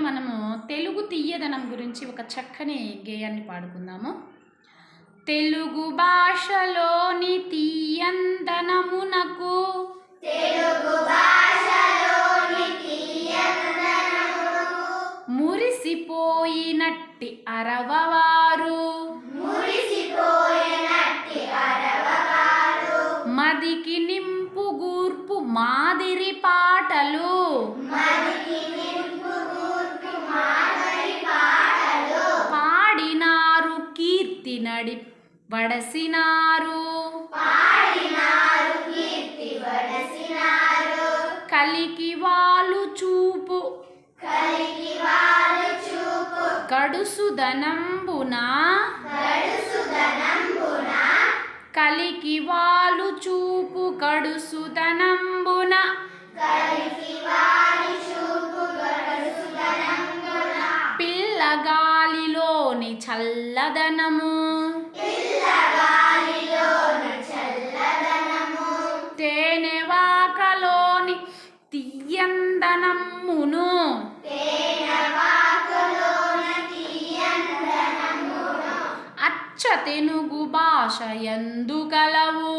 మనము తెలుగు తీయదనం గురించి ఒక చక్కని గేయాన్ని పాడుకుందాము. తెలుగు భాషలోని తీయందనమునకు మురిసిపోయినట్టి అరవవారు మదికి నింపు గూర్పు మాదిరి పాటలు పాడినారు కీర్తి నడి వడసినారు కలికి వాలు చూపు గడుసుదనంబున కలికి వాలు చూపు గడుసుదనంబున పిల్లగాలిలోని చల్లదనము తేనెవాకలోని తీయందనమును అచ్చ తెలుగు భాష యందు కలవు